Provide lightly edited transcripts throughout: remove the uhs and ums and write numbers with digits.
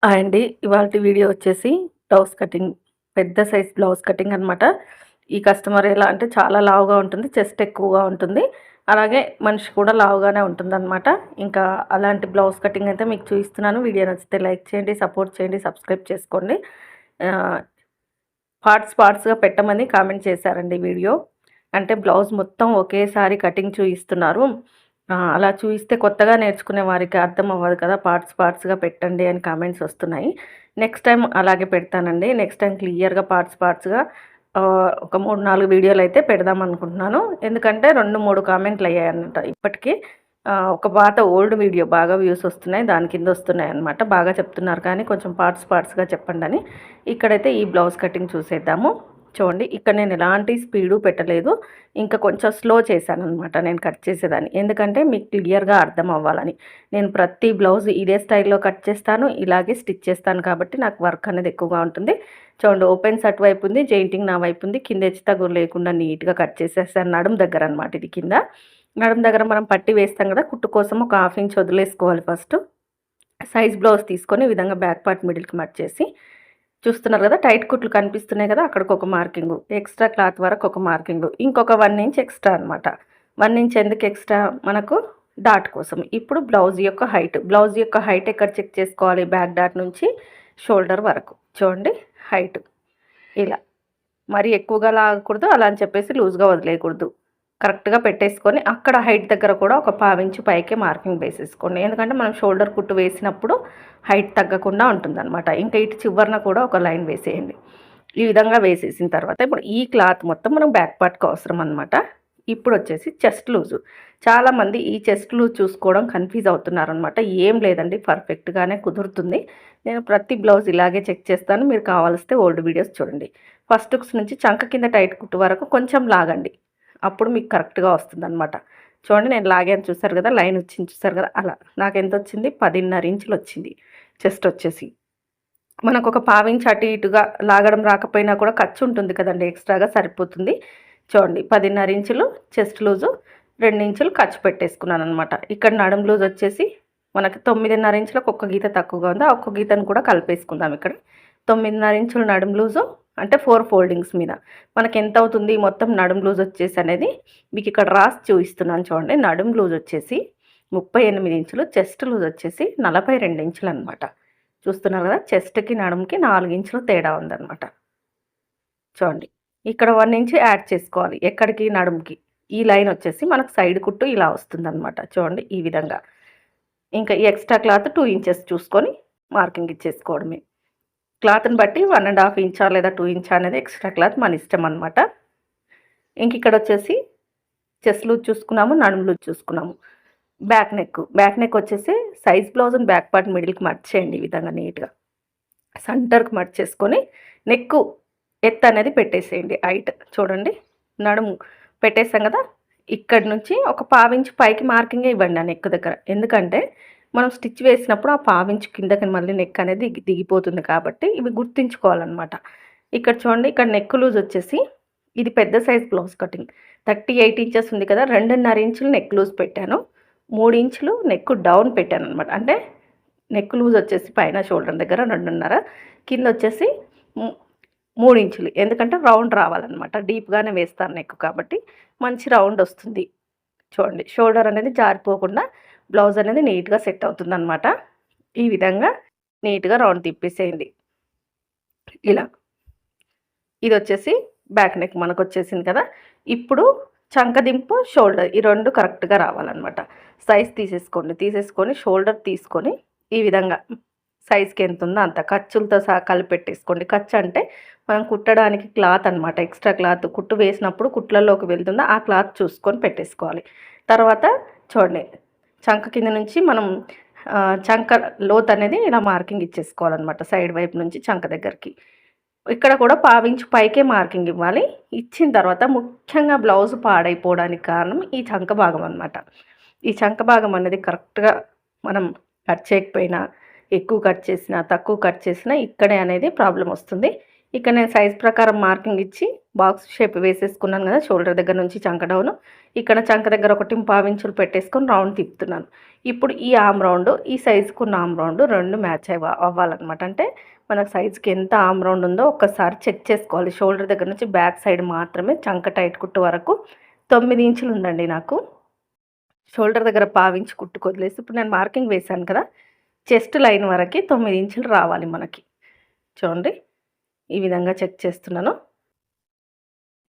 అండి. ఇవాల్టి వీడియో వచ్చేసి బ్లౌజ్ కటింగ్. పెద్ద సైజ్ బ్లౌజ్ కటింగ్ అనమాట. ఈ కస్టమర్ ఎలా అంటే చాలా లావుగా ఉంటుంది. చెస్ట్ ఎక్కువగా ఉంటుంది. అలాగే మనిషి కూడా లావుగానే ఉంటుందనమాట. ఇంకా అలాంటి బ్లౌజ్ కటింగ్ అయితే మీకు చూపిస్తున్నాను. వీడియో నచ్చితే లైక్ చేయండి, సపోర్ట్ చేయండి, సబ్స్క్రైబ్ చేసుకోండి. ఆహ్, పార్ట్స్‌గా పెట్టమని కామెంట్ చేశారండి వీడియో. అంటే బ్లౌజ్ మొత్తం ఒకేసారి కటింగ్ చూయిస్తున్నారు. అలా చూయిస్తే కొత్తగా నేర్చుకునే వారికి అర్థం అవ్వదు కదా! పార్ట్స్‌గా పెట్టండి అని కామెంట్స్ వస్తున్నాయి. నెక్స్ట్ టైమ్ అలాగే పెడతానండి. నెక్స్ట్ టైమ్ క్లియర్‌గా పార్ట్స్‌గా ఒక 3, 4 వీడియోలైతే పెడదామనుకుంటున్నాను. ఎందుకంటే 2, 3 కామెంట్‌లయ్యాయన్నమాట ఇప్పటికి. ఒక పాత ఓల్డ్ వీడియో బాగా వ్యూస్ వస్తున్నాయి. దాని కింద వస్తున్నాయన్నమాట. బాగా చెప్తున్నారు కానీ కొంచెం పార్ట్స్‌గా చెప్పండని. ఇక్కడైతే ఈ బ్లౌజ్ కటింగ్ చూసేద్దాము. చూడండి ఇక్కడ నేను ఎలాంటి స్పీడు పెట్టలేదు. ఇంకా కొంచెం స్లో చేశాననమాట నేను కట్ చేసేదాన్ని. ఎందుకంటే మీకు క్లియర్‌గా అర్థం అవ్వాలని. నేను ప్రతి బ్లౌజ్ ఇదే స్టైల్‌లో కట్ చేస్తాను. ఇలాగే స్టిచ్ చేస్తాను కాబట్టి నాకు వర్క్ అనేది ఎక్కువగా ఉంటుంది. చూడండి ఓపెన్స్ అటువైపు ఉంది. జెయింటింగ్ నా వైపు ఉంది. కింద హెచ్చు తగ్గులు లేకుండా నీట్‌గా కట్ చేసేసాను. నడుము దగ్గర అనమాట ఇది కింద. నడుము దగ్గర మనం పట్టి వేస్తాం కదా! కుట్టు కోసం ఒక 1/2 ఇంచ్ వదిలేసుకోవాలి ఫస్టు. సైజ్ బ్లౌజ్ తీసుకొని ఈ విధంగా బ్యాక్ పార్ట్ మిడిల్‌కి మడిచేసి చూస్తున్నారు కదా! టైట్ కుట్లు కనిపిస్తున్నాయి కదా! అక్కడికొక మార్కింగు. ఎక్స్‌ట్రా క్లాత్ వరకు ఒక మార్కింగు. ఇంకొక 1 ఇంచ్ ఎక్స్‌ట్రా అనమాట. 1 ఇంచ్ ఎందుకు ఎక్స్‌ట్రా మనకు డాట్ కోసం. ఇప్పుడు బ్లౌజ్ యొక్క హైట్. బ్లౌజ్ యొక్క హైట్ ఎక్కడ చెక్ చేసుకోవాలి? బ్యాక్ డాట్ నుంచి షోల్డర్ వరకు. చూడండి హైట్ ఇలా. మరీ ఎక్కువగా లాగకూడదు. అలా అని చెప్పేసి లూజ్‌గా వదిలేయకూడదు. కరెక్ట్‌గా పెట్టేసుకొని అక్కడ హైట్ దగ్గర కూడా ఒక 1/2 ఇంచు పైకే మార్కింగ్ వేసేసుకోండి. ఎందుకంటే మనం షోల్డర్ కుట్టు వేసినప్పుడు హైట్ తగ్గకుండా ఉంటుందన్నమాట. ఇంకా ఇటు చివరన కూడా ఒక లైన్ వేసేయండి. ఈ విధంగా వేసేసిన తర్వాత ఇప్పుడు ఈ క్లాత్ మొత్తం మనం బ్యాక్ పార్ట్‌కి అవసరం అనమాట. ఇప్పుడొచ్చేసి చెస్ట్ లూజు. చాలామంది ఈ చెస్ట్ లూజ్ చూసుకోవడం కన్‌ఫ్యూజ్ అవుతున్నారనమాట. ఏం లేదండి పర్ఫెక్ట్‌గానే కుదురుతుంది. నేను ప్రతి బ్లౌజ్ ఇలాగే చెక్ చేస్తాను. మీరు కావాలిస్తే ఓల్డ్ వీడియోస్ చూడండి. ఫస్ట్ హుక్స్ నుంచి చంక కింద టైట్ కుట్టు వరకు కొంచెం లాగండి. అప్పుడు మీకు కరెక్ట్‌గా వస్తుందనమాట. చూడండి నేను లాగాను చూసారు కదా! లైన్ వచ్చింది చూసారు కదా! అలా. నాకెంతొచ్చింది 10.5 ఇంచులొచ్చింది చెస్ట్ వచ్చేసి. మనకొక పావించి అటు ఇటుగా లాగడం రాకపోయినా కూడా ఖర్చు ఉంటుంది కదండీ! ఎక్స్‌ట్రాగా సరిపోతుంది. చూడండి 10.5 ఇంచులు చెస్ట్ లూజు, 2 ఇంచులు ఖర్చు పెట్టేసుకున్నాననమాట. ఇక్కడ నడుము లూజ్ వచ్చేసి మనకి 9.5 ఇంచులకు ఒక్క గీత తక్కువగా ఉంది. ఆ ఒక్క గీతను కూడా కలిపేసుకుందాం ఇక్కడ. 9.5 ఇంచులు నడుము లూజు అంటే 4 ఫోల్డింగ్స్ మీద. మనకెంత అవుతుంది మొత్తం నడుము లూజ్ వచ్చేసి అనేది మీకు ఇక్కడ రాసి చూపిస్తున్నాను చూడండి. నడుము లూజ్ వచ్చేసి 38 ఇంచులు, చెస్ట్ లూజ్ వచ్చేసి 42 ఇంచులనమాట. చూస్తున్నారు కదా! చెస్ట్‌కి, నడుముకి 4 ఇంచులు తేడా ఉందనమాట. చూడండి. ఇక్కడ 1 ఇంచ్ యాడ్ చేసుకోవాలి. ఎక్కడికి? నడుముకి. ఈ లైన్ వచ్చేసి మనకు సైడ్ కుట్టు ఇలా వస్తుందనమాట. చూడండి ఈ విధంగా. ఇంకా ఈ ఎక్స్‌ట్రా క్లాత్ 2 ఇంచెస్ చూసుకొని మార్కింగ్ ఇచ్చేసుకోవడమే. క్లాత్‌ని బట్టి 1 ½ ఇంచా లేదా 2 ఇంచా అనేది ఎక్స్‌ట్రా క్లాత్ మన ఇష్టం అనమాట. ఇంక ఇక్కడొచ్చేసి చెస్ట్ లూజ్ చూసుకున్నాము, నడుము లూజ్ చూసుకున్నాము. బ్యాక్ నెక్ వచ్చేసి సైజ్ బ్లౌజ్‌ని బ్యాక్ పార్ట్ మిడిల్‌కి మడిచేయండి ఈ విధంగా నీట్‌గా. సెంటర్‌కి మడిచేసుకొని నెక్కు ఎత్తు అనేది పెట్టేసేయండి హైట్. చూడండి నడుము పెట్టేసాం కదా! ఇక్కడి నుంచి ఒక పావించి పైకి మార్కింగే ఇవ్వండి ఆ నెక్ దగ్గర. ఎందుకంటే మనం స్టిచ్ వేసినప్పుడు ఆ పావించి కిందకి మళ్ళీ నెక్ అనేది దిగిపోతుంది కాబట్టి ఇవి గుర్తుంచుకోవాలన్నమాట. ఇక్కడ చూడండి ఇక్కడ నెక్ లూజ్ వచ్చేసి ఇది పెద్ద సైజ్ బ్లౌజ్ కటింగ్. 38 ఇంచెస్ ఉంది కదా! 2.5 ఇంచులు నెక్ లూజ్ పెట్టాను. 3 ఇంచులు నెక్ డౌన్ పెట్టాననమాట. అంటే నెక్ లూజ్ వచ్చేసి పైన షోల్డర్ దగ్గర 2.5 కిందొచ్చేసి 3 ఇంచులు. ఎందుకంటే రౌండ్ రావాలనమాట. డీప్‌గానే వేస్తాను నెక్ కాబట్టి మంచి రౌండ్ వస్తుంది. చూడండి షోల్డర్ అనేది జారిపోకుండా బ్లౌజ్ అనేది నీట్‌గా సెట్ అవుతుందనమాట. ఈ విధంగా నీట్‌గా రౌండ్ తిప్పేసేయండి. ఇలా. ఇదొచ్చేసి బ్యాక్ నెక్ మనకొచ్చేసింది కదా! ఇప్పుడు చంకదింపు, షోల్డర్ ఈ 2 కరెక్ట్‌గా రావాలనమాట. సైజ్ తీసేసుకోండి. తీసేసుకొని షోల్డర్ తీసుకొని ఈ విధంగా సైజ్‌కి ఎంతుందో అంత ఖర్చులతో సహా కలిపెట్టేసుకోండి. ఖర్చు అంటే మనం కుట్టడానికి క్లాత్ అనమాట. ఎక్స్‌ట్రా క్లాత్ కుట్టు వేసినప్పుడు కుట్లలోకి వెళ్తుందా ఆ క్లాత్ చూసుకొని పెట్టేసుకోవాలి. తర్వాత చూడండి చంక కింద నుంచి మనం చంక లోత్ అనేది ఇలా మార్కింగ్ ఇచ్చేసుకోవాలనమాట. సైడ్ వైపు నుంచి చంక దగ్గరికి. ఇక్కడ కూడా పావించి పైకే మార్కింగ్ ఇవ్వాలి. ఇచ్చిన తర్వాత ముఖ్యంగా బ్లౌజ్ పాడైపోవడానికి కారణం ఈ చంక భాగం అనమాట. ఈ చంక భాగం అనేది కరెక్ట్‌గా మనం కట్ చేయకపోయినా, ఎక్కువ కట్ చేసినా, తక్కువ కట్ చేసినా ఇక్కడే అనేది ప్రాబ్లమ్ వస్తుంది. ఇక్కడ నేను సైజ్ ప్రకారం మార్కింగ్ ఇచ్చి బాక్స్ షేప్ వేసేసుకున్నాను కదా షోల్డర్ దగ్గర నుంచి చంక డౌన్. ఇక్కడ చంక దగ్గర 1.25 ఇంచులు పెట్టేసుకొని రౌండ్ తిప్పుతున్నాను. ఇప్పుడు ఈ ఆర్మ్ రౌండ్, ఈ సైజుకున్న ఆర్మ్ రౌండ్ 2 మ్యాచ్ అవ్వాలన్నమాట. అంటే మన సైజుకి ఎంత ఆర్మ్ రౌండ్ ఉందో ఒక్కసారి చెక్ చేసుకోవాలి. షోల్డర్ దగ్గర నుంచి బ్యాక్ సైడ్ మాత్రమే చంక టైట్ కుట్టు వరకు 9 ఇంచులు ఉందండి నాకు. షోల్డర్ దగ్గర 1/2 ఇంచు కుట్టుకు వదిలేసి ఇప్పుడు నేను మార్కింగ్ వేశాను కదా, చెస్ట్ లైన్ వరకు 9 ఇంచులు రావాలి మనకి. చూడండి ఈ విధంగా చెక్ చేస్తున్నాను.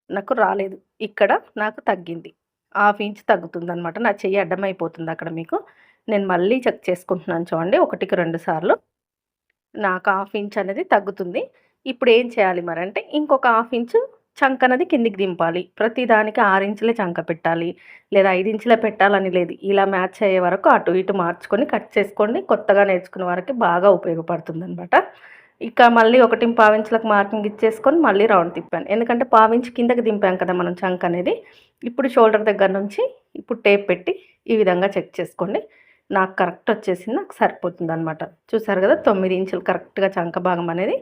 నాకు రాలేదు, ఇక్కడ నాకు తగ్గింది. 1/2 ఇంచ్ తగ్గుతుందనమాట. నా చెయ్యి అడ్డమైపోతుంది అక్కడ మీకు. నేను మళ్ళీ చెక్ చేసుకుంటున్నాను చూడండి, 1కి 2 సార్లు. నాకు 1/2 ఇంచ్ అనేది తగ్గుతుంది. ఇప్పుడు ఏం చేయాలి మరి అంటే, ఇంకొక 1/2 ఇంచు చంక అనేది కిందికి దింపాలి. ప్రతి దానికి 6 ఇంచులే చంక పెట్టాలి, లేదా 5 ఇంచులే పెట్టాలని లేదు. ఇలా మ్యాచ్ అయ్యే వరకు అటు ఇటు మార్చుకొని కట్ చేసుకోండి. కొత్తగా నేర్చుకునే వారికి బాగా ఉపయోగపడుతుందనమాట. ఇక మళ్ళీ 1.25 ఇంచులకు మార్కింగ్ ఇచ్చేసుకొని మళ్ళీ రౌండ్ తిప్పాను. ఎందుకంటే 1/2 ఇంచ్ కిందకి దింపాం కదా మనం చంక అనేది. ఇప్పుడు షోల్డర్ దగ్గర నుంచి ఇప్పుడు టేప్ పెట్టి ఈ విధంగా చెక్ చేసుకోండి. నాకు కరెక్ట్ వచ్చేసింది, నాకు సరిపోతుంది అనమాట. చూసారు కదా 9 ఇంచులు కరెక్ట్గా చంక భాగం అనేది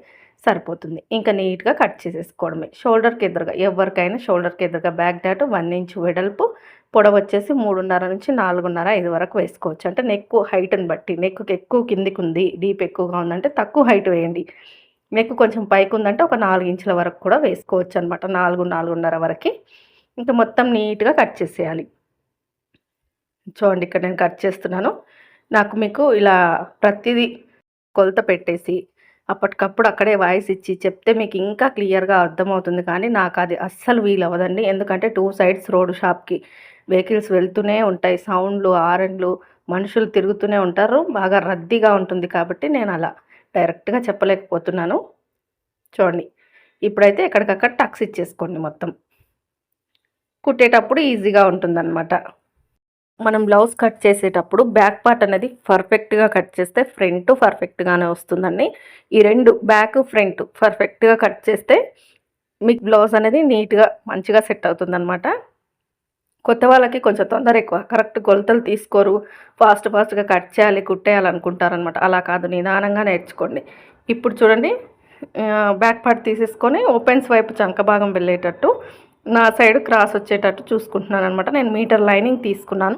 సరిపోతుంది. ఇంకా నీట్గా కట్ చేసేసుకోవడమే. షోల్డర్కి ఎదురుగా, ఎవరికైనా షోల్డర్కి ఎదురుగా బ్యాక్ డాట్ 1 ఇంచ్ వెడల్పు, పొడవు వచ్చేసి 3.5 నుంచి 4.5, 5 వరకు వేసుకోవచ్చు. అంటే నెక్ హైట్ని బట్టి, నెక్కు ఎక్కువ కిందికి ఉంది, డీప్ ఎక్కువగా ఉందంటే తక్కువ హైట్ వేయండి. నెక్ కొంచెం పైకి ఉందంటే ఒక 4 ఇంచుల వరకు కూడా వేసుకోవచ్చు అనమాట. 4, 4.5 వరకు. ఇంకా మొత్తం నీట్గా కట్ చేసేయాలి. చూడండి ఇక్కడ నేను కట్ చేస్తున్నాను. నాకు మీకు ఇలా ప్రతిదీ కొలత పెట్టేసి అప్పటికప్పుడు అక్కడే వాయిస్ ఇచ్చి చెప్తే మీకు ఇంకా క్లియర్గా అర్థమవుతుంది. కానీ నాకు అది అస్సలు వీలవ్వదండి. ఎందుకంటే 2 సైడ్స్ రోడ్ షాప్కి వెహికల్స్ వెళ్తూనే ఉంటాయి, సౌండ్లు, హారన్లు, మనుషులు తిరుగుతూనే ఉంటారు, బాగా రద్దీగా ఉంటుంది. కాబట్టి నేను అలా డైరెక్ట్గా చెప్పలేకపోతున్నాను. చూడండి ఇప్పుడైతే ఎక్కడికక్కడ టక్స్ ఇచ్చేసుకోండి. మొత్తం కుట్టేటప్పుడు ఈజీగా ఉంటుందన్నమాట. మనం బ్లౌజ్ కట్ చేసేటప్పుడు బ్యాక్ పార్ట్ అనేది పర్ఫెక్ట్గా కట్ చేస్తే ఫ్రంట్ పర్ఫెక్ట్గానే వస్తుందండి. ఈ 2 బ్యాక్ ఫ్రంట్ పర్ఫెక్ట్గా కట్ చేస్తే మీకు బ్లౌజ్ అనేది నీట్గా మంచిగా సెట్ అవుతుందన్నమాట. కొత్త వాళ్ళకి కొంచెం తొందర ఎక్కువ, కరెక్ట్ కొలతలు తీసుకోరు, ఫాస్ట్గా కట్ చేయాలి, కుట్టేయాలనుకుంటారనమాట. అలా కాదు, నిదానంగా నేర్చుకోండి. ఇప్పుడు చూడండి బ్యాక్ పార్ట్ తీసేసుకొని ఓపెన్స్ వైపు చంక భాగం వెళ్ళేటట్టు నా సైడ్ క్రాస్ వచ్చేటట్టు చూసుకుంటున్నాను అనమాట. నేను మీటర్ లైనింగ్ తీసుకున్నాను.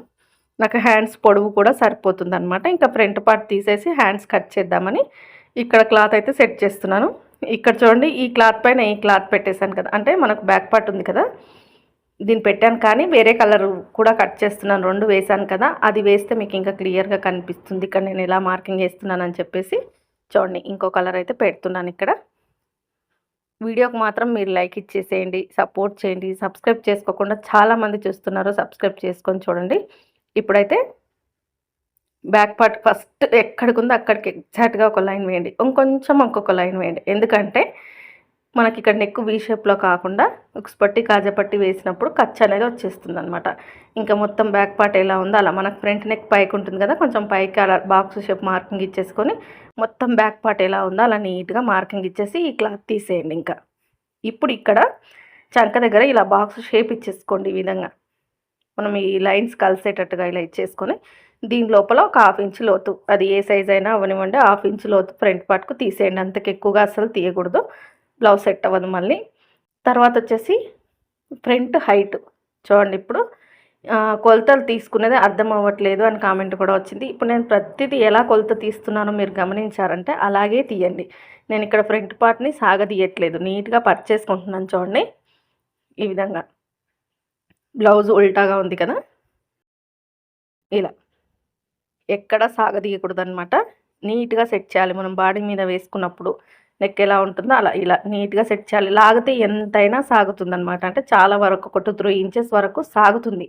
నాకు హ్యాండ్స్ పొడవు కూడా సరిపోతుంది అనమాట. ఇంకా ఫ్రంట్ పార్ట్ తీసేసి హ్యాండ్స్ కట్ చేద్దామని ఇక్కడ క్లాత్ అయితే సెట్ చేస్తున్నాను. ఇక్కడ చూడండి ఈ క్లాత్ పైన ఈ క్లాత్ పెట్టేశాను కదా, అంటే మనకు బ్యాక్ పార్ట్ ఉంది కదా, దీన్ని పెట్టాను. కానీ వేరే కలర్ కూడా కట్ చేస్తున్నాను, 2 వేసాను కదా, అది వేస్తే మీకు ఇంకా క్లియర్గా కనిపిస్తుంది. ఇక్కడ నేను ఎలా మార్కింగ్ వేస్తున్నానని చెప్పేసి చూడండి ఇంకో కలర్ అయితే పెడుతున్నాను ఇక్కడ. వీడియోకి మాత్రం మీరు లైక్ ఇచ్చేసేయండి, సపోర్ట్ చేయండి. సబ్స్క్రైబ్ చేసుకోకుండా చాలామంది చూస్తున్నారు, సబ్స్క్రైబ్ చేసుకొని చూడండి. ఇప్పుడైతే బ్యాక్ పార్ట్ ఫస్ట్ ఎక్కడికి ఉందో అక్కడికి ఎగ్జాక్ట్గా ఒక లైన్ వేయండి, ఇంకొంచెం ఇంకొక లైన్ వేయండి. ఎందుకంటే మనకి ఇక్కడ నెక్ వీ షేప్లో కాకుండా ఉక్స్ పట్టి కాజపట్టి వేసినప్పుడు ఖర్చు అనేది వచ్చేస్తుంది అనమాట. ఇంకా మొత్తం బ్యాక్ పార్ట్ ఎలా ఉందో అలా మనకు ఫ్రంట్ నెక్ పైకి ఉంటుంది కదా, కొంచెం పైకి అలా బాక్స్ షేప్ మార్కింగ్ ఇచ్చేసుకొని మొత్తం బ్యాక్ పార్ట్ ఎలా ఉందో అలా నీట్గా మార్కింగ్ ఇచ్చేసి ఈ క్లాత్ తీసేయండి. ఇంకా ఇప్పుడు ఇక్కడ చంక దగ్గర ఇలా బాక్స్ షేప్ ఇచ్చేసుకోండి. ఈ విధంగా మనం ఈ లైన్స్ కలిసేటట్టుగా ఇలా ఇచ్చేసుకొని దీని లోపల ఒక 1/2 ఇంచ్ లోతు, అది ఏ సైజ్ అయినా అవనివ్వండి, 1/2 ఇంచ్ లోతు ఫ్రంట్ పార్ట్కు తీసేయండి. అంతకు ఎక్కువగా అసలు తీయకూడదు, బ్లౌజ్ సెట్ అవ్వదు మళ్ళీ. తర్వాత వచ్చేసి ఫ్రంట్ హైట్ చూడండి. ఇప్పుడు కొలతలు తీసుకునేది అర్థం అవ్వట్లేదు అని కామెంట్ కూడా వచ్చింది. ఇప్పుడు నేను ప్రతిదీ ఎలా కొలత తీస్తున్నానో మీరు గమనించారంటే అలాగే తీయండి. నేను ఇక్కడ ఫ్రంట్ పార్ట్ని సాగదీయట్లేదు, నీట్గా పర్చ్ చేసుకుంటున్నాను. చూడండి ఈ విధంగా బ్లౌజ్ ఉల్టాగా ఉంది కదా, ఇలా ఎక్కడ సాగదీయకూడదు అనమాట. నీట్గా సెట్ చేయాలి. మనం బాడీ మీద వేసుకున్నప్పుడు నెక్ ఎలా ఉంటుందో అలా ఇలా నీట్గా సెట్ చేయాలి. లాగితే ఎంతైనా సాగుతుంది అనమాట. అంటే చాలా వరకు ఒక 2-3 ఇంచెస్ వరకు సాగుతుంది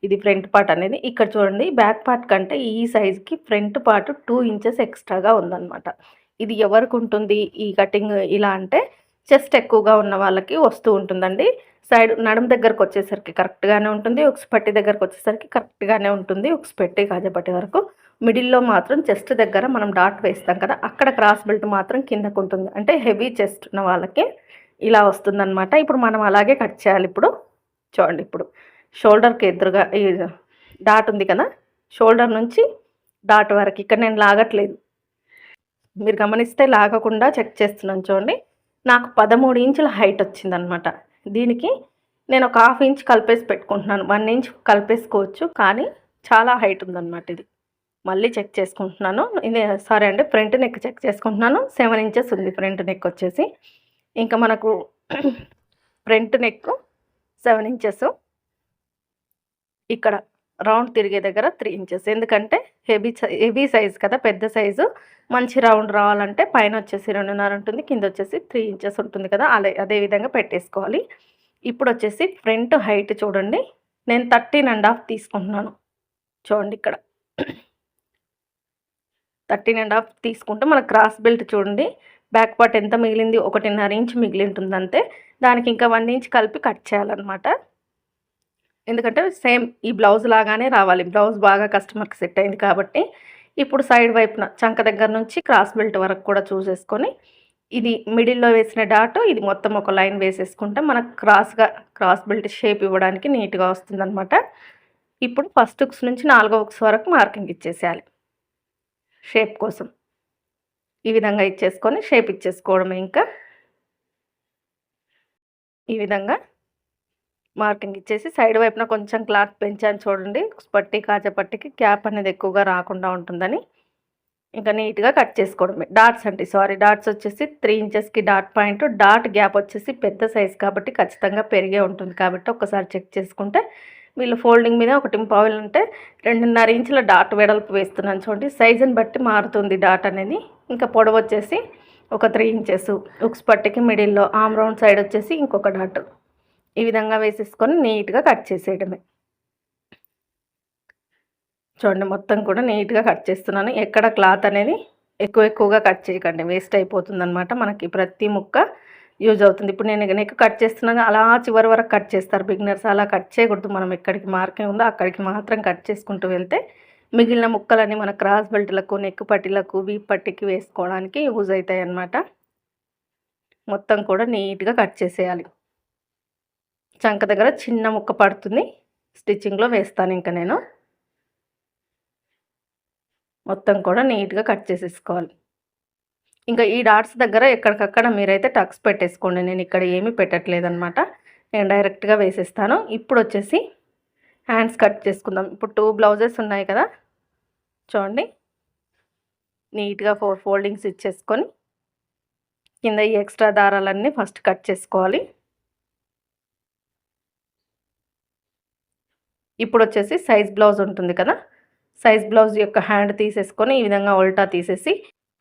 ఇది ఫ్రంట్ పార్ట్ అనేది. ఇక్కడ చూడండి బ్యాక్ పార్ట్ కంటే ఈ సైజ్కి ఫ్రంట్ పార్ట్ 2 ఇంచెస్ ఎక్స్ట్రాగా ఉందన్నమాట. ఇది ఎవరికి ఉంటుంది ఈ కటింగ్ ఇలా అంటే, చెస్ట్ ఎక్కువగా ఉన్న వాళ్ళకి వస్తూ ఉంటుందండి. సైడ్ నడుము దగ్గరకు వచ్చేసరికి కరెక్ట్గానే ఉంటుంది, ఉక్స్ పట్టి దగ్గరకు వచ్చేసరికి కరెక్ట్గానే ఉంటుంది, ఉక్స్ పెట్టి కాజపట్టి వరకు. మిడిల్లో మాత్రం చెస్ట్ దగ్గర మనం డాట్ వేస్తాం కదా, అక్కడ క్రాస్ బెల్ట్ మాత్రం కిందకు ఉంటుంది. అంటే హెవీ చెస్ట్ ఉన్న వాళ్ళకి ఇలా వస్తుందన్నమాట. ఇప్పుడు మనం అలాగే కట్ చేయాలి. ఇప్పుడు చూడండి, ఇప్పుడు షోల్డర్కి ఎదురుగా ఈ డాట్ ఉంది కదా, షోల్డర్ నుంచి డాట్ వరకు ఇక్కడ నేను లాగట్లేదు, మీరు గమనిస్తే లాగకుండా చెక్ చేస్తున్నాను. చూడండి నాకు 13 ఇంచుల హైట్ వచ్చిందనమాట. దీనికి నేను ఒక హాఫ్ ఇంచ్ కలిపేసి పెట్టుకుంటున్నాను. 1 ఇంచ్ కలిపేసుకోవచ్చు, కానీ చాలా హైట్ ఉందన్నమాట ఇది. మళ్ళీ చెక్ చేసుకుంటున్నాను. ఇది సారీ అండి, ఫ్రంట్ నెక్ చెక్ చేసుకుంటున్నాను. 7 ఇంచెస్ ఉంది ఫ్రంట్ నెక్ వచ్చేసి. ఇంకా మనకు ఫ్రంట్ నెక్ 7 ఇంచెస్, ఇక్కడ రౌండ్ తిరిగే దగ్గర 3 ఇంచెస్. ఎందుకంటే హెవీ సైజ్ కదా, పెద్ద సైజు. మంచి రౌండ్ రావాలంటే పైన వచ్చేసి 2.5 ఉంటుంది, కింద వచ్చేసి 3 ఇంచెస్ ఉంటుంది కదా, అదే విధంగా పెట్టేసుకోవాలి. ఇప్పుడు వచ్చేసి ఫ్రంట్ హైట్ చూడండి, నేను 13.5 తీసుకుంటున్నాను. చూడండి ఇక్కడ 13.5 తీసుకుంటే మన క్రాస్ బెల్ట్ చూడండి, బ్యాక్ పార్ట్ ఎంత మిగిలింది, 1.5 ఇంచ్ మిగిలి ఉంటుంది అంతే. దానికి ఇంకా 1 ఇంచ్ కలిపి కట్ చేయాలన్నమాట. ఎందుకంటే సేమ్ ఈ బ్లౌజ్ లాగానే రావాలి. బ్లౌజ్ బాగా కస్టమర్కి సెట్ అయింది కాబట్టి ఇప్పుడు సైడ్ వైపున చంక దగ్గర నుంచి క్రాస్ బెల్ట్ వరకు కూడా చూసేసుకొని, ఇది మిడిల్లో వేసిన డాట్, ఇది మొత్తం ఒక లైన్ వేసేసుకుంటే మనకు క్రాస్ బెల్ట్ షేప్ ఇవ్వడానికి నీట్గా వస్తుందన్నమాట. ఇప్పుడు ఫస్ట్ హుక్స్ నుంచి 4వ హుక్స్ వరకు మార్కింగ్ ఇచ్చేసేయాలి షేప్ కోసం. ఈ విధంగా ఇచ్చేసుకొని షేప్ ఇచ్చేసుకోవడమే. ఇంకా ఈ విధంగా మార్కింగ్ ఇచ్చేసి సైడ్ వైపున కొంచెం క్లాత్ పెంచాను చూడండి, పట్టి కాజా పట్టికి గ్యాప్ అనేది ఎక్కువగా రాకుండా ఉంటుందని. ఇంకా నీట్గా కట్ చేసుకోవడమే. డాట్స్ వచ్చేసి 3 ఇంచెస్కి డాట్ పాయింట్, డాట్ గ్యాప్ వచ్చేసి పెద్ద సైజ్ కాబట్టి ఖచ్చితంగా పెరిగే ఉంటుంది కాబట్టి ఒకసారి చెక్ చేసుకుంటే, వీళ్ళు ఫోల్డింగ్ మీద 1.5 అంటే 2.5 ఇంచుల డాట్ వెడల్పు వేస్తున్నాను చూడండి. సైజుని బట్టి మారుతుంది డాట్ అనేది. ఇంకా పొడవు వచ్చేసి ఒక 3 ఇంచెస్, ఉక్స్ పట్టికి మిడిల్లో ఆమ్ రౌండ్ సైడ్ వచ్చేసి ఇంకొక డాట్. ఈ విధంగా వేసేసుకొని నీట్గా కట్ చేసేయడమే. చూడండి మొత్తం కూడా నీట్గా కట్ చేస్తున్నాను. ఎక్కడ క్లాత్ అనేది ఎక్కువగా కట్ చేయకండి, వేస్ట్ అయిపోతుంది అనమాట. మనకి ప్రతి ముక్క యూజ్ అవుతుంది. ఇప్పుడు నేను నెక్ కట్ చేస్తున్నాను, అలా చివరి వరకు కట్ చేస్తారు బిగినర్స్. అలా కట్ చేయకూడదు. మనం ఎక్కడికి మార్కింగ్ ఉందో అక్కడికి మాత్రం కట్ చేసుకుంటూ వెళ్తే మిగిలిన ముక్కలన్నీ మన క్రాస్ బెల్ట్లకు, నెక్ పట్టీలకు, వీప్ పట్టీకి వేసుకోవడానికి యూజ్ అవుతాయి అన్నమాట. మొత్తం కూడా నీట్గా కట్ చేసేయాలి. చంక దగ్గర చిన్న ముక్క పడుతుంది, స్టిచ్చింగ్లో వేస్తాను. ఇంకా నేను మొత్తం కూడా నీట్గా కట్ చేసేసుకోవాలి. ఇంకా ఈ డాట్స్ దగ్గర ఎక్కడికక్కడ మీరైతే టక్స్ పెట్టేసుకోండి. నేను ఇక్కడ ఏమీ పెట్టట్లేదన్నమాట, నేను డైరెక్ట్గా వేసేస్తాను. ఇప్పుడు వచ్చేసి హ్యాండ్స్ కట్ చేసుకుందాం. ఇప్పుడు 2 బ్లౌజెస్ ఉన్నాయి కదా, చూడండి నీట్గా 4 ఫోల్డింగ్స్ ఇచ్చేసుకొని కింద ఈ ఎక్స్ట్రా దారాలన్నీ ఫస్ట్ కట్ చేసుకోవాలి. ఇప్పుడు వచ్చేసి సైజ్ బ్లౌజ్ ఉంటుంది కదా, సైజ్ బ్లౌజ్ యొక్క హ్యాండ్ తీసేసుకొని ఈ విధంగా ఉల్టా తీసేసి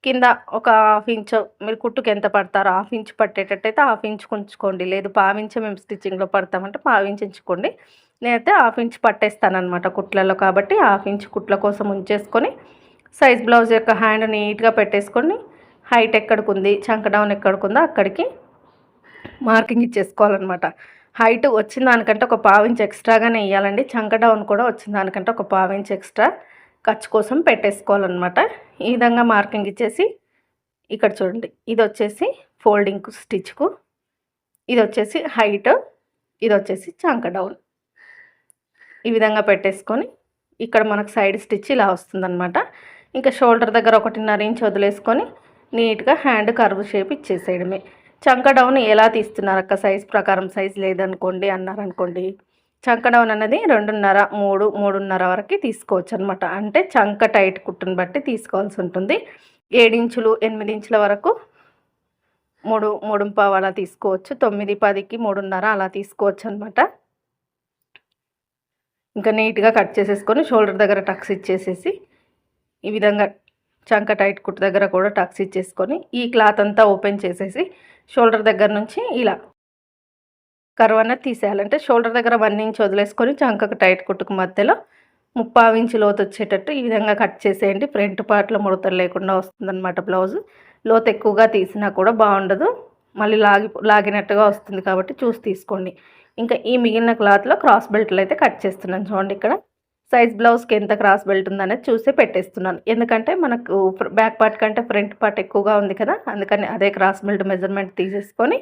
కింద ఒక 1/2 ఇంచ్, మీరు కుట్టుకు ఎంత పడతారో 1/2 ఇంచ్ పట్టేటట్టయితే 1/2 ఇంచ్ ఉంచుకోండి. లేదు 1/2 ఇంచ్ మేము స్టిచ్చింగ్లో పడతామంటే 1/2 ఇంచ్ ఉంచుకోండి. నేనైతే 1/2 ఇంచ్ పట్టేస్తానమాట కుట్లలో కాబట్టి 1/2 ఇంచ్ కుట్ల కోసం ఉంచేసుకొని సైజ్ బ్లౌజ్ యొక్క హ్యాండ్ నీట్గా పెట్టేసుకొని హైట్ ఎక్కడికి ఉంది, చంక డౌన్ ఎక్కడికి ఉందో అక్కడికి మార్కింగ్ ఇచ్చేసుకోవాలన్నమాట. హైట్ వచ్చిన దానికంటే ఒక 1/2 ఇంచ్ ఎక్స్ట్రాగానే వేయాలండి. చంక డౌన్ కూడా వచ్చిన దానికంటే ఒక 1/2 ఇంచ్ ఎక్స్ట్రా ఖర్చు కోసం పెట్టేసుకోవాలన్నమాట. ఈ విధంగా మార్కింగ్ ఇచ్చేసి ఇక్కడ చూడండి, ఇది వచ్చేసి ఫోల్డింగ్ స్టిచ్కు, ఇది వచ్చేసి హైట్, ఇది వచ్చేసి చంక డౌన్. ఈ విధంగా పెట్టేసుకొని ఇక్కడ మనకు సైడ్ స్టిచ్ ఇలా వస్తుందన్నమాట. ఇంకా షోల్డర్ దగ్గర 1.5 ఇంచ్ వదిలేసుకొని నీట్గా హ్యాండ్ కర్వ్ షేప్ ఇచ్చేసేయడమే. చంక డౌన్ ఎలా తీస్తున్నారు అక్క, సైజ్ ప్రకారం సైజ్ లేదనుకోండి అన్నారనుకోండి, చంక డౌన్ అనేది 2.5, 3, 3.5 వరకు తీసుకోవచ్చు అనమాట. అంటే చంక టైట్ కుట్టుని బట్టి తీసుకోవాల్సి ఉంటుంది. 7 ఇంచులు 8 ఇంచుల వరకు 3, 3.5 అలా తీసుకోవచ్చు. 9, 10కి 3.5 అలా తీసుకోవచ్చు అనమాట. ఇంకా నీట్గా కట్ చేసేసుకొని షోల్డర్ దగ్గర టక్స్ ఇచ్చేసేసి ఈ విధంగా చంక టైట్ కుట్టు దగ్గర కూడా టక్స్ ఇచ్చేసుకొని ఈ క్లాత్ అంతా ఓపెన్ చేసేసి షోల్డర్ దగ్గర నుంచి ఇలా కర్వ్ అనేది తీసేయాలంటే షోల్డర్ దగ్గర 1 ఇంచ్ వదిలేసుకొని చంకకు టైట్ కుట్టుకు మధ్యలో 3/4 ఇంచ్ లోతు వచ్చేటట్టు ఈ విధంగా కట్ చేసేయండి. ఫ్రంట్ పార్ట్లో ముడతలు లేకుండా వస్తుందన్నమాట. బ్లౌజ్ లోతు ఎక్కువగా తీసినా కూడా బాగుండదు, మళ్ళీ లాగినట్టుగా వస్తుంది కాబట్టి చూసి తీసుకోండి. ఇంకా ఈ మిగిలిన క్లాత్లో క్రాస్ బెల్ట్లు అయితే కట్ చేస్తున్నాను. చూడండి ఇక్కడ సైజ్ బ్లౌజ్కి ఎంత క్రాస్ బెల్ట్ ఉందనేది చూసి పెట్టేస్తున్నాను. ఎందుకంటే మనకు బ్యాక్ పార్ట్ కంటే ఫ్రంట్ పార్ట్ ఎక్కువగా ఉంది కదా, అందుకని అదే క్రాస్ బెల్ట్ మెజర్మెంట్ తీసేసుకొని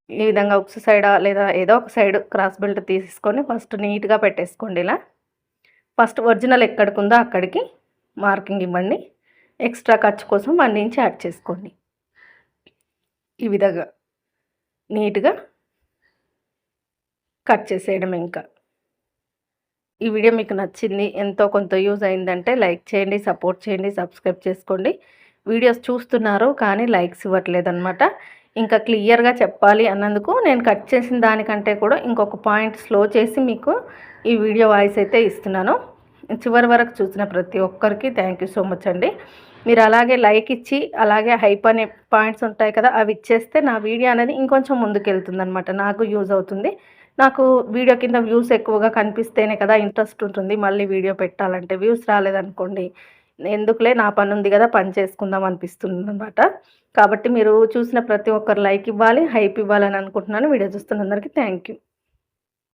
ఈ విధంగా ఒక సైడ్ లేదా ఏదో ఒక సైడ్ క్రాస్ బెల్ట్ తీసేసుకొని ఫస్ట్ నీట్గా పెట్టేసుకోండి. ఇలా ఫస్ట్ ఒరిజినల్ ఎక్కడికి ఉందో అక్కడికి మార్కింగ్ ఇవ్వండి. ఎక్స్ట్రా ఖర్చు కోసం 1 ఇంచ్ యాడ్ చేసుకోండి. ఈ విధంగా నీట్గా కట్ చేసేయడం ఇంకా. ఈ వీడియో మీకు నచ్చింది, ఎంతో కొంత యూజ్ అయిందంటే లైక్ చేయండి, సపోర్ట్ చేయండి, సబ్స్క్రైబ్ చేసుకోండి. వీడియోస్ చూస్తున్నారు కానీ లైక్స్ ఇవ్వట్లేదనమాట. ఇంకా క్లియర్‌గా చెప్పాలి అన్నందుకు నేను కట్ చేసిన దానికంటే కూడా ఇంకొక పాయింట్ స్లో చేసి మీకు ఈ వీడియో వాయిస్ అయితే ఇస్తున్నాను. చివరి వరకు చూసిన ప్రతి ఒక్కరికి థ్యాంక్ యూ సో మచ్ అండి. మీరు అలాగే లైక్ ఇచ్చి, అలాగే హైప్ అనే పాయింట్స్ ఉంటాయి కదా, అవి ఇచ్చేస్తే నా వీడియో అనేది ఇంకొంచెం ముందుకెళ్తుందనమాట. నాకు యూజ్ అవుతుంది. నాకు వీడియో కింద వ్యూస్ ఎక్కువగా కనిపిస్తేనే కదా ఇంట్రెస్ట్ ఉంటుంది మళ్ళీ వీడియో పెట్టాలంటే. వ్యూస్ రాలేదనుకోండి, ఎందుకులే నా పనుంది కదా, పని చేసుకుందాం అనిపిస్తుందనమాట. కాబట్టి మీరు చూసిన ప్రతి ఒక్కరు లైక్ ఇవ్వాలి, హైప్ ఇవ్వాలని అనుకుంటున్నాను. వీడియో చూస్తున్న అందరికీ థ్యాంక్ యూ.